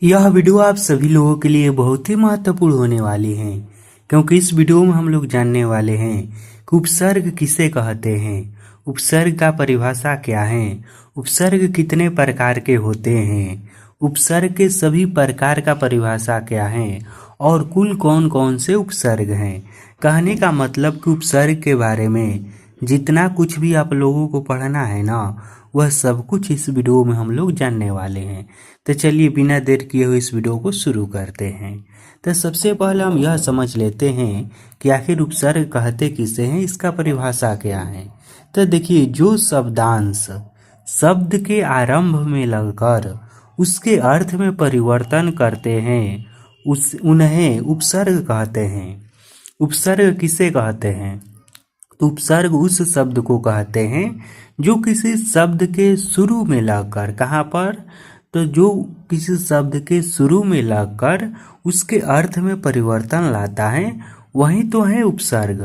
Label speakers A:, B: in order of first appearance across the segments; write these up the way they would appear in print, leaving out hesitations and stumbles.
A: यह वीडियो आप सभी लोगों के लिए बहुत ही महत्वपूर्ण होने वाली है, क्योंकि इस वीडियो में हम लोग जानने वाले हैं कि उपसर्ग किसे कहते हैं, उपसर्ग का परिभाषा क्या है, उपसर्ग कितने प्रकार के होते हैं, उपसर्ग के सभी प्रकार का परिभाषा क्या है और कुल कौन कौन से उपसर्ग हैं। कहने का मतलब कि उपसर्ग के बारे में जितना कुछ भी आप लोगों को पढ़ना है ना, वह सब कुछ इस वीडियो में हम लोग जानने वाले हैं। तो चलिए बिना देर किए हुए इस वीडियो को शुरू करते हैं। तो सबसे पहले हम यह समझ लेते हैं कि आखिर उपसर्ग कहते किसे हैं, इसका परिभाषा क्या है। तो देखिए, जो शब्दांश शब्द के आरंभ में लगकर उसके अर्थ में परिवर्तन करते हैं उन्हें उपसर्ग कहते हैं। उपसर्ग किसे कहते हैं? तो उपसर्ग उस शब्द को कहते हैं जो किसी शब्द के शुरू में लगकर, कहाँ पर, तो जो किसी शब्द के शुरू में लगकर उसके अर्थ में परिवर्तन लाता है, वही तो है उपसर्ग।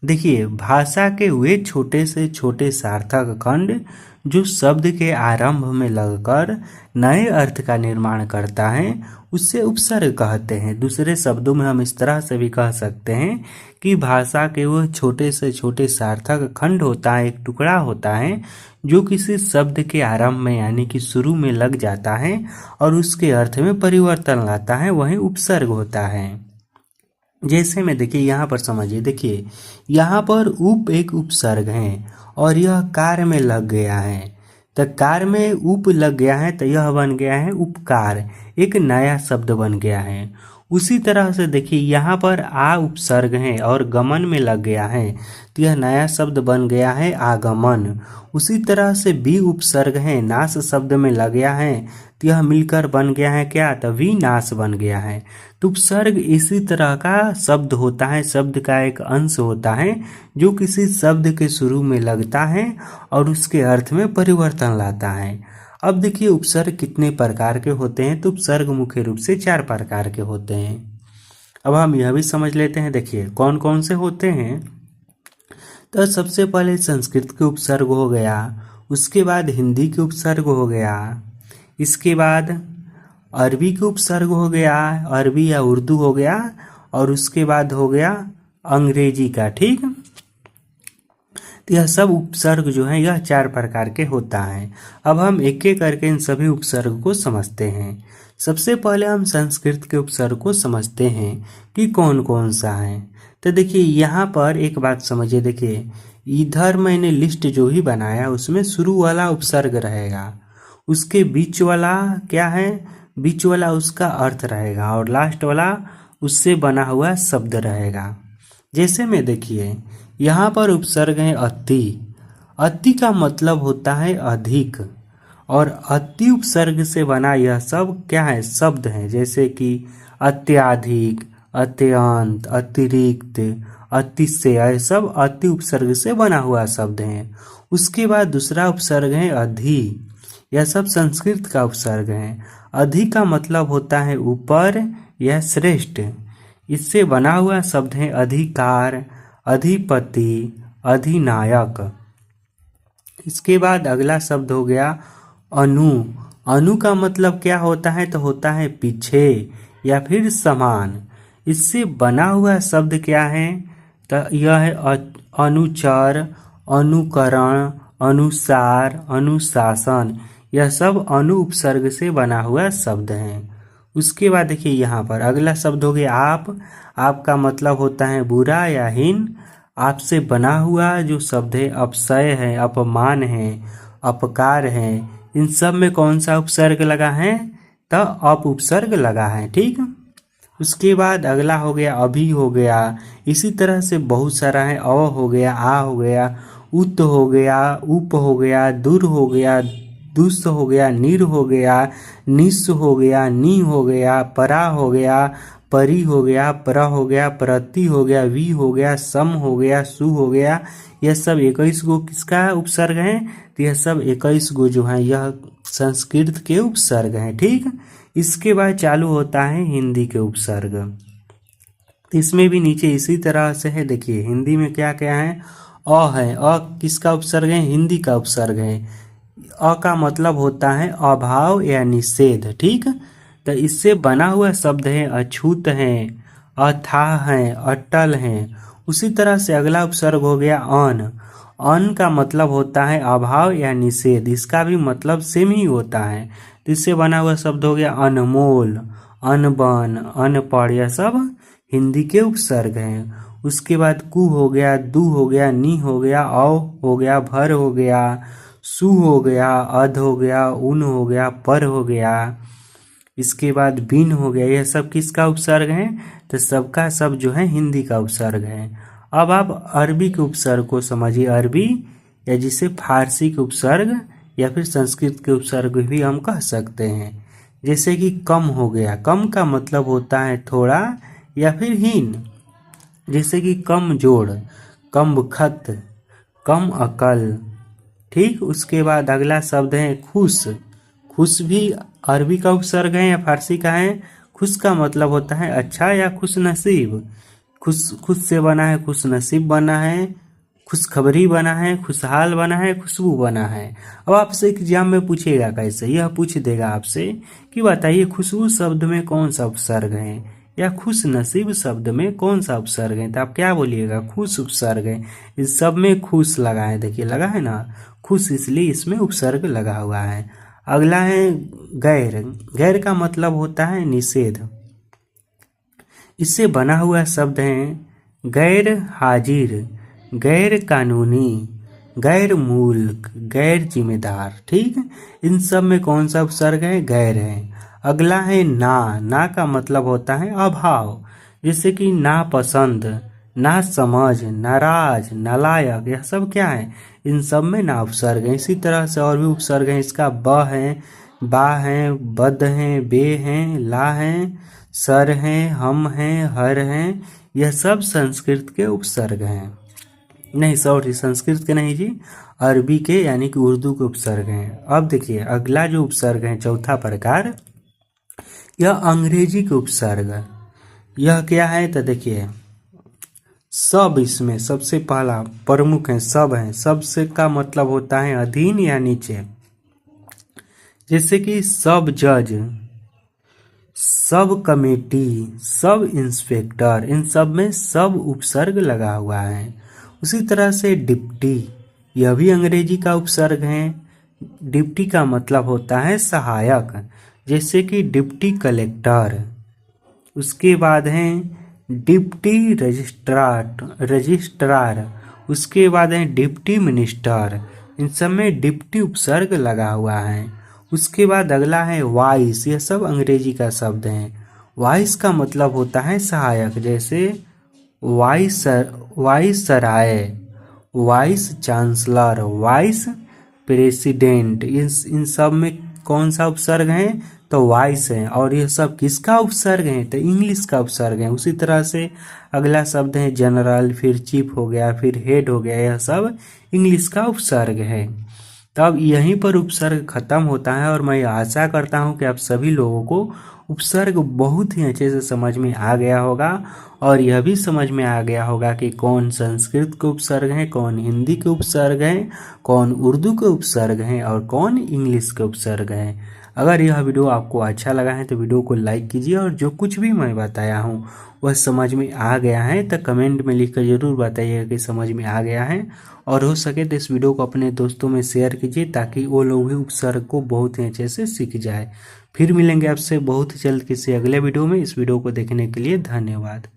A: देखिए, भाषा के वे छोटे से छोटे सार्थक खंड जो शब्द के आरंभ में लगकर नए अर्थ का निर्माण करता है, उससे उपसर्ग कहते हैं। दूसरे शब्दों में हम इस तरह से भी कह सकते हैं कि भाषा के वह छोटे से छोटे सार्थक खंड होता है, एक टुकड़ा होता है जो किसी शब्द के आरंभ में यानी कि शुरू में लग जाता है और उसके अर्थ में परिवर्तन लाता है, वही उपसर्ग होता है। जैसे में देखिए, यहाँ पर समझिए, देखिए यहाँ पर उप एक उपसर्ग है और यह कार में लग गया है। तो कार में उप लग गया है तो यह बन गया है उपकार, एक नया शब्द बन गया है। उसी तरह से देखिए, यहाँ पर आ उपसर्ग है और गमन में लग गया है तो यह नया शब्द बन गया है आगमन। उसी तरह से बी उपसर्ग है, नाश शब्द में लग गया है तो यह मिलकर बन गया है क्या, तो विनाश बन गया है। तो उपसर्ग इसी तरह का शब्द होता है, शब्द का एक अंश होता है जो किसी शब्द के शुरू में लगता है और उसके अर्थ में परिवर्तन लाता है। अब देखिए, उपसर्ग कितने प्रकार के होते हैं। तो उपसर्ग मुख्य रूप से 4 प्रकार के होते हैं। अब हम यह भी समझ लेते हैं, देखिए कौन कौन से होते हैं। तो सबसे पहले संस्कृत के उपसर्ग हो गया, उसके बाद हिंदी के उपसर्ग हो गया, इसके बाद अरबी के उपसर्ग हो गया, अरबी या उर्दू हो गया, और उसके बाद हो गया अंग्रेजी का। ठीक, तो यह सब उपसर्ग जो है यह 4 प्रकार के होता है। अब हम एक एक करके इन सभी उपसर्ग को समझते हैं। सबसे पहले हम संस्कृत के उपसर्ग को समझते हैं कि कौन कौन सा है। तो देखिए, यहाँ पर एक बात समझिए, देखिए इधर मैंने लिस्ट जो ही बनाया उसमें शुरू वाला उपसर्ग रहेगा, उसके बीच वाला क्या है, बीच वाला उसका अर्थ रहेगा, और लास्ट वाला उससे बना हुआ शब्द रहेगा। जैसे में देखिए, यहाँ पर उपसर्ग है अति। अति का मतलब होता है अधिक, और अति उपसर्ग से बना यह सब क्या है, शब्द है। जैसे कि अत्याधिक, अत्यंत, अतिरिक्त, अतिशय, यह सब अति उपसर्ग से बना हुआ शब्द है। उसके बाद दूसरा उपसर्ग है अधि। यह सब संस्कृत का उपसर्ग है। अधि का मतलब होता है ऊपर या श्रेष्ठ। इससे बना हुआ शब्द है अधिकार, अधिपति, अधिनायक। इसके बाद अगला शब्द हो गया अनु। अनु का मतलब क्या होता है, तो होता है पीछे या फिर समान। इससे बना हुआ शब्द क्या है, तो यह है अनुचर, अनुकरण, अनुसार, अनुशासन। यह सब अनु उपसर्ग से बना हुआ शब्द है। उसके बाद देखिए, यहाँ पर अगला शब्द हो गया आप। आपका मतलब होता है बुरा या हीन। आपसे बना हुआ जो शब्द है अपशय है, अपमान है, अपकार है। इन सब में कौन सा उपसर्ग लगा है, तो अप उपसर्ग लगा है। ठीक, उसके बाद अगला हो गया अभी हो गया। इसी तरह से बहुत सारा है, अ हो गया, आ हो गया, उत हो गया, उप हो गया, दुर हो गया, दुस हो गया, निर हो गया, निस हो गया, नी हो गया, परा हो गया, परी हो गया, प्र हो गया, प्रति हो गया, वी हो गया, सम हो गया, सु हो गया। यह सब 21 गो किसका उपसर्ग है, तो यह सब 21 गो जो है यह संस्कृत के उपसर्ग हैं। ठीक, इसके बाद चालू होता है हिंदी के उपसर्ग। तो इसमें भी नीचे इसी तरह से है। देखिए, हिंदी में क्या क्या है, अ है। अ किसका उपसर्ग है, हिंदी का उपसर्ग है। अ का मतलब होता है अभाव या निषेध। ठीक, तो इससे बना हुआ शब्द है अछूत है, अथाह है, अटल है। उसी तरह से अगला उपसर्ग हो गया अन। अन का मतलब होता है अभाव या निषेध, इसका भी मतलब सेम ही होता है। तो इससे बना हुआ शब्द हो गया अनमोल, अनबन, अनपढ़, यह सब हिंदी के उपसर्ग हैं। उसके बाद कु हो गया, दु हो गया, नी हो गया, औ हो गया, भर हो गया, सु हो गया, अध हो गया, उन हो गया, पर हो गया। इसके बाद बिन हो गया। यह सब किसका उपसर्ग है? तो सबका सब जो है हिंदी का उपसर्ग है। अब आप अरबी के उपसर्ग को समझिए। अरबी या जिसे फारसी के उपसर्ग या फिर संस्कृत के उपसर्ग भी हम कह सकते हैं। जैसे कि कम हो गया, कम का मतलब होता है थोड़ा या फिर हीन। जैसे कि कम जोड़, कम बखत, कम अकल। ठीक, उसके बाद अगला शब्द है खुश। खुश भी अरबी का उपसर्ग है या फारसी का है? खुश का मतलब होता है अच्छा या खुश नसीब। खुश खुश से बना है, खुश नसीब बना है, खुशखबरी बना है, खुशहाल बना है, खुशबू बना है। अब आपसे एग्जाम में पूछेगा कैसे, यह पूछ देगा आपसे कि बताइए खुशबू शब्द में कौन सा उपसर्ग है या खुश नसीब शब्द में कौन सा उपसर्ग है। तो आप क्या बोलिएगा? खुश उपसर्ग है। इस सब में खुश लगा है, देखिए लगा है ना, खुश, इसलिए इसमें उपसर्ग लगा हुआ है। अगला है गैर। गैर का मतलब होता है निषेध। इससे बना हुआ शब्द है गैर हाजिर, गैर कानूनी, गैर मुल्क, गैर जिम्मेदार। ठीक, इन सब में कौन सा उपसर्ग है? गैर है। अगला है ना। ना का मतलब होता है अभाव। जैसे कि नापसंद, ना समझ, नाराज, नालायक, यह सब क्या है? इन सब में ना उपसर्ग है। इसी तरह से और भी उपसर्ग है इसका। ब है, बा है, बद है, बे है, ला है, सर है, हम हैं, हर हैं। यह सब संस्कृत के उपसर्ग हैं। नहीं सॉरी, संस्कृत के नहीं जी, अरबी के यानी कि उर्दू के उपसर्ग हैं। अब देखिए अगला जो उपसर्ग है, चौथा प्रकार, यह अंग्रेजी के उपसर्ग। यह क्या है? तो देखिए सब, इसमें सबसे पहला प्रमुख है सब है। सब से का मतलब होता है अधीन या नीचे। जैसे कि सब जज, सब कमेटी, सब इंस्पेक्टर, इन सब में सब उपसर्ग लगा हुआ है। उसी तरह से डिप्टी, यह भी अंग्रेजी का उपसर्ग है। डिप्टी का मतलब होता है सहायक, जैसे कि डिप्टी कलेक्टर। उसके बाद है डिप्टी रजिस्ट्रार। उसके बाद है डिप्टी मिनिस्टर। इन सब में डिप्टी उपसर्ग लगा हुआ है। उसके बाद अगला है वाइस। यह सब अंग्रेजी का शब्द है। वाइस का मतलब होता है सहायक, जैसे viceroy, vice chancellor, vice president. इन सब में कौन सा उपसर्ग है? तो वाइस है। और यह सब किसका उपसर्ग है? तो इंग्लिश का उपसर्ग है। उसी तरह से अगला शब्द है जनरल, फिर चीफ हो गया, फिर हेड हो गया, यह सब इंग्लिश का उपसर्ग है। तब यहीं पर उपसर्ग खत्म होता है और मैं आशा करता हूं कि आप सभी लोगों को उपसर्ग बहुत ही अच्छे से समझ में आ गया होगा और यह भी समझ में आ गया होगा कि कौन संस्कृत के उपसर्ग हैं, कौन हिंदी के उपसर्ग हैं, कौन उर्दू के उपसर्ग हैं और कौन इंग्लिश के उपसर्ग हैं। अगर यह वीडियो आपको अच्छा लगा है तो वीडियो को लाइक कीजिए और जो कुछ भी मैं बताया हूँ वह समझ में आ गया है तो कमेंट में लिखकर ज़रूर बताइएगा कि समझ में आ गया है। और हो सके तो इस वीडियो को अपने दोस्तों में शेयर कीजिए ताकि वो लोग भी उपसर्ग को बहुत ही अच्छे से सीख जाए। फिर मिलेंगे आपसे बहुत जल्द किसी अगले वीडियो में। इस वीडियो को देखने के लिए धन्यवाद।